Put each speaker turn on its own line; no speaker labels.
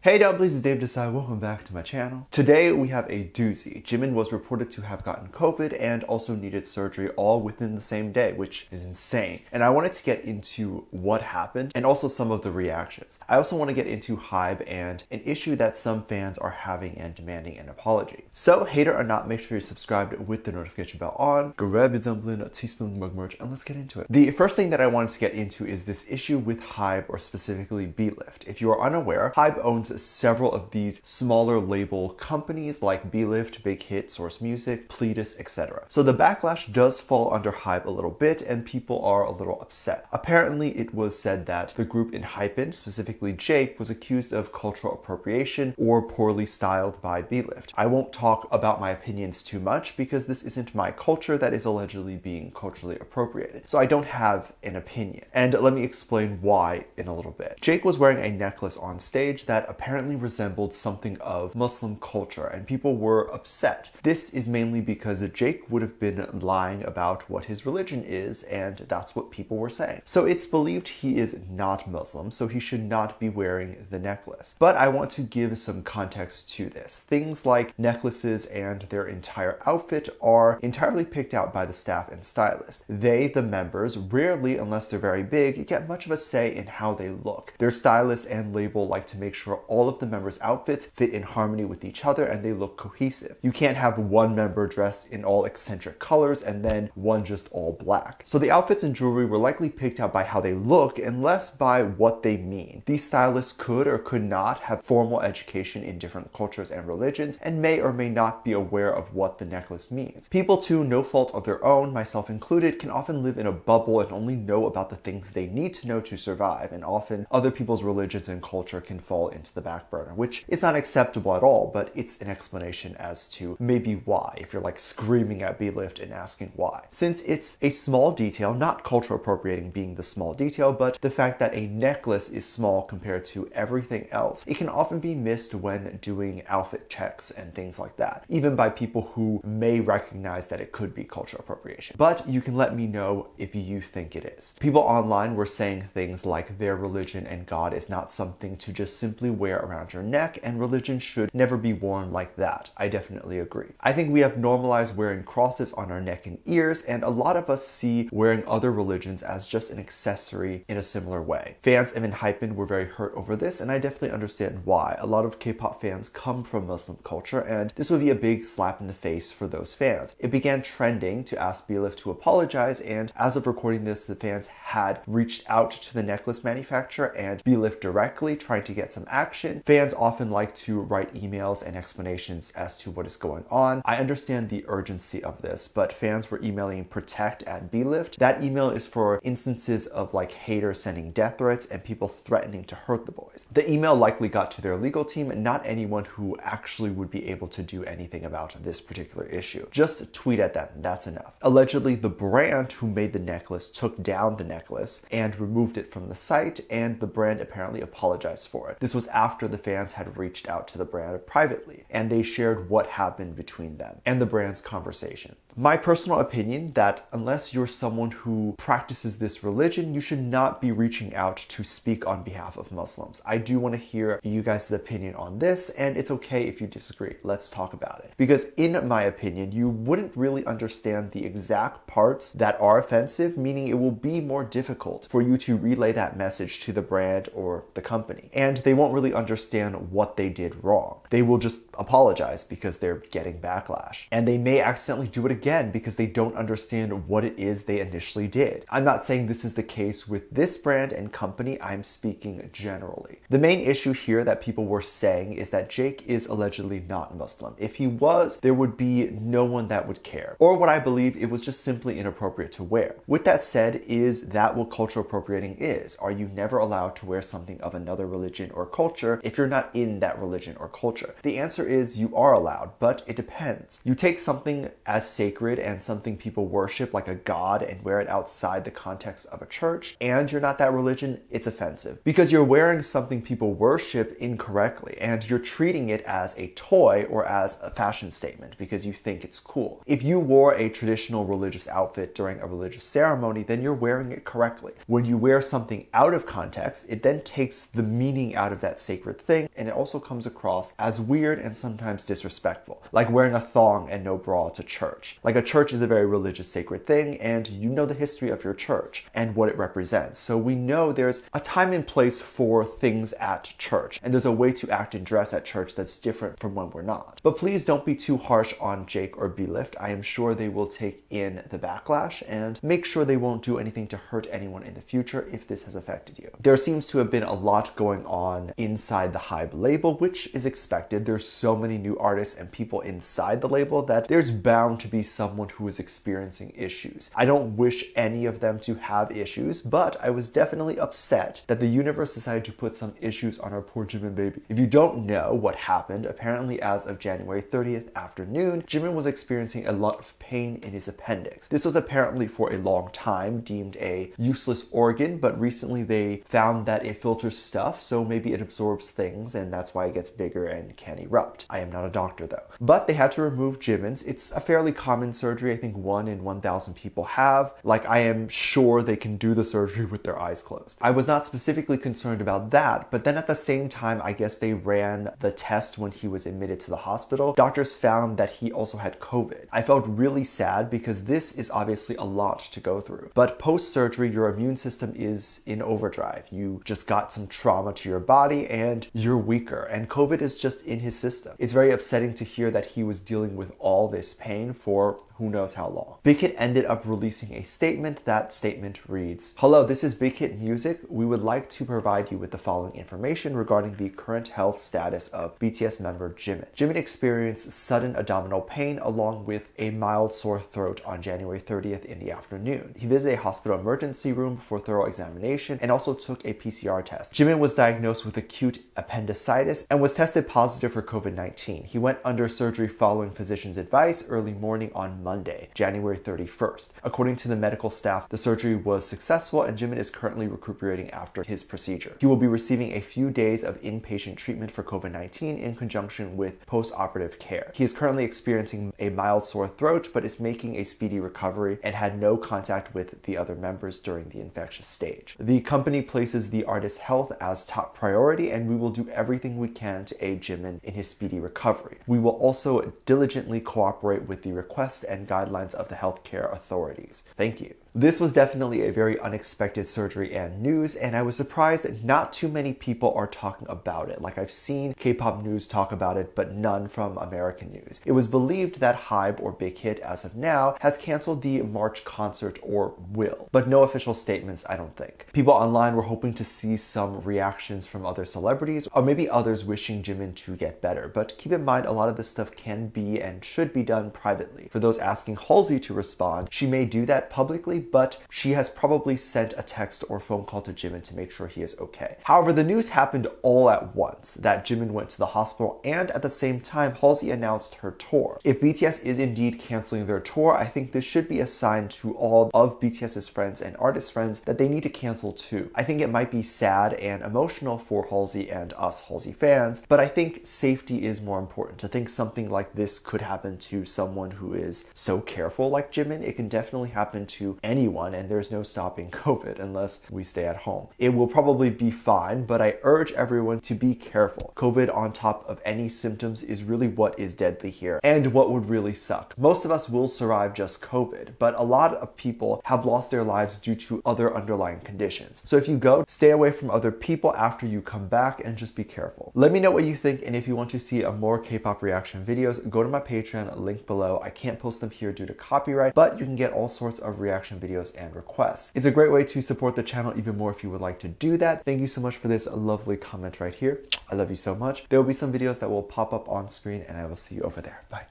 Hey dumplings, it's Dave Desai. Welcome back to my channel. Today we have a doozy. Jimin was reported to have gotten COVID and also needed surgery all within the same day, which is insane. And I wanted to get into what happened and also some of the reactions. I also want to get into HYBE and an issue that some fans are having and demanding an apology. So hater or not, make sure you're subscribed with the notification bell on. Grab your dumpling, a teaspoon mug merch, and let's get into it. The first thing that I wanted to get into is this issue with HYBE, or specifically BLIFT. If you are unaware, HYBE owns several of these smaller label companies like BLIFT, Big Hit, Source Music, Pledis, etc. So the backlash does fall under HYBE a little bit and people are a little upset. Apparently it was said that the group in HYBE, specifically Jake, was accused of cultural appropriation or poorly styled by BLIFT. I won't talk about my opinions too much because this isn't my culture that is allegedly being culturally appropriated. So I don't have an opinion. And let me explain why in a little bit. Jake was wearing a necklace on stage that apparently resembled something of Muslim culture and people were upset. This is mainly because Jake would have been lying about what his religion is, and that's what people were saying. So it's believed he is not Muslim, so he should not be wearing the necklace. But I want to give some context to this. Things like necklaces and their entire outfit are entirely picked out by the staff and stylist. They, the members, rarely, unless they're very big, get much of a say in how they look. Their stylist and label like to make sure all of the members' outfits fit in harmony with each other and they look cohesive. You can't have one member dressed in all eccentric colors and then one just all black. So the outfits and jewelry were likely picked out by how they look and less by what they mean. These stylists could or could not have formal education in different cultures and religions and may or may not be aware of what the necklace means. People, to no fault of their own, myself included, can often live in a bubble and only know about the things they need to know to survive, and often other people's religions and culture can fall into the back burner, which is not acceptable at all, but it's an explanation as to maybe why, if you're like screaming at BLIFT and asking why. Since it's a small detail, not cultural appropriating being the small detail, but the fact that a necklace is small compared to everything else, it can often be missed when doing outfit checks and things like that, even by people who may recognize that it could be cultural appropriation. But you can let me know if you think it is. People online were saying things like their religion and God is not something to just simply wear around your neck, and religion should never be worn like that. I definitely agree. I think we have normalized wearing crosses on our neck and ears, and a lot of us see wearing other religions as just an accessory in a similar way. Fans of HYBE were very hurt over this, and I definitely understand why. A lot of K-pop fans come from Muslim culture, and this would be a big slap in the face for those fans. It began trending to ask BLIFT to apologize, and as of recording this, the fans had reached out to the necklace manufacturer and BLIFT directly, trying to get some action. Fans often like to write emails and explanations as to what is going on. I understand the urgency of this, but fans were emailing protect@BLIFT. That email is for instances of like haters sending death threats and people threatening to hurt the boys. The email likely got to their legal team and not anyone who actually would be able to do anything about this particular issue. Just tweet at them, that's enough. Allegedly, the brand who made the necklace took down the necklace and removed it from the site, and the brand apparently apologized for it. This was after the fans had reached out to the brand privately, and they shared what happened between them and the brand's conversation. My personal opinion that unless you're someone who practices this religion, you should not be reaching out to speak on behalf of Muslims. I do want to hear you guys' opinion on this, and it's okay if you disagree. Let's talk about it. Because in my opinion, you wouldn't really understand the exact parts that are offensive, meaning it will be more difficult for you to relay that message to the brand or the company. And they won't really understand what they did wrong. They will just apologize because they're getting backlash. And they may accidentally do it again because they don't understand what it is they initially did. I'm not saying this is the case with this brand and company, I'm speaking generally. The main issue here that people were saying is that Jake is allegedly not Muslim. If he was, there would be no one that would care. Or what I believe, it was just simply inappropriate to wear. With that said, is that what cultural appropriating is? Are you never allowed to wear something of another religion or culture if you're not in that religion or culture? The answer is you are allowed, but it depends. You take something as sacred sacred and something people worship like a god and wear it outside the context of a church, and you're not that religion, it's offensive. Because you're wearing something people worship incorrectly, and you're treating it as a toy or as a fashion statement because you think it's cool. If you wore a traditional religious outfit during a religious ceremony, then you're wearing it correctly. When you wear something out of context, it then takes the meaning out of that sacred thing, and it also comes across as weird and sometimes disrespectful. Like wearing a thong and no bra to church. Like a church is a very religious sacred thing, and you know the history of your church and what it represents. So we know there's a time and place for things at church, and there's a way to act and dress at church that's different from when we're not. But please don't be too harsh on Jake or B-Lift. I am sure they will take in the backlash and make sure they won't do anything to hurt anyone in the future if this has affected you. There seems to have been a lot going on inside the HYBE label, which is expected. There's so many new artists and people inside the label that there's bound to be someone who is experiencing issues. I don't wish any of them to have issues, but I was definitely upset that the universe decided to put some issues on our poor Jimin baby. If you don't know what happened, apparently as of January 30th afternoon, Jimin was experiencing a lot of pain in his appendix. This was apparently for a long time deemed a useless organ, but recently they found that it filters stuff, so maybe it absorbs things, and that's why it gets bigger and can erupt. I am not a doctor though. But they had to remove Jimin's. It's a fairly common surgery. I think 1 in 1,000 people have. Like, I am sure they can do the surgery with their eyes closed. I was not specifically concerned about that, but then at the same time, I guess they ran the test when he was admitted to the hospital. Doctors found that he also had COVID. I felt really sad because this is obviously a lot to go through. But post-surgery, your immune system is in overdrive. You just got some trauma to your body and you're weaker, and COVID is just in his system. It's very upsetting to hear that he was dealing with all this pain for who knows how long. Big Hit ended up releasing a statement. That statement reads, "Hello, this is Big Hit Music. We would like to provide you with the following information regarding the current health status of BTS member Jimin. Jimin experienced sudden abdominal pain along with a mild sore throat on January 30th in the afternoon. He visited a hospital emergency room for thorough examination and also took a PCR test. Jimin was diagnosed with acute appendicitis and was tested positive for COVID-19. He went under surgery following physician's advice early morning on Monday, January 31st. According to the medical staff, the surgery was successful and Jimin is currently recuperating after his procedure. He will be receiving a few days of inpatient treatment for COVID-19 in conjunction with post-operative care. He is currently experiencing a mild sore throat but is making a speedy recovery and had no contact with the other members during the infectious stage. The company places the artist's health as top priority and we will do everything we can to aid Jimin in his speedy recovery. We will also diligently cooperate with the request and guidelines of the healthcare authorities. Thank you." This was definitely a very unexpected surgery and news, and I was surprised that not too many people are talking about it. Like, I've seen K-pop news talk about it, but none from American news. It was believed that HYBE, or Big Hit as of now, has canceled the March concert or will, but no official statements, I don't think. People online were hoping to see some reactions from other celebrities, or maybe others wishing Jimin to get better, but keep in mind a lot of this stuff can be and should be done privately. For those asking Halsey to respond, she may do that publicly, but she has probably sent a text or phone call to Jimin to make sure he is okay. However, the news happened all at once, that Jimin went to the hospital, and at the same time, Halsey announced her tour. If BTS is indeed canceling their tour, I think this should be a sign to all of BTS's friends and artist friends that they need to cancel too. I think it might be sad and emotional for Halsey and us Halsey fans, but I think safety is more important. To think something like this could happen to someone who is so careful like Jimin, it can definitely happen to anyone, and there's no stopping COVID unless we stay at home. It will probably be fine, but I urge everyone to be careful. COVID on top of any symptoms is really what is deadly here, and what would really suck. Most of us will survive just COVID, but a lot of people have lost their lives due to other underlying conditions. So if you go, stay away from other people after you come back and just be careful. Let me know what you think, and if you want to see more K-pop reaction videos, go to my Patreon, link below. I can't post them here due to copyright, but you can get all sorts of reaction videos and requests. It's a great way to support the channel even more if you would like to do that. Thank you so much for this lovely comment right here. I love you so much. There will be some videos that will pop up on screen, and I will see you over there. Bye.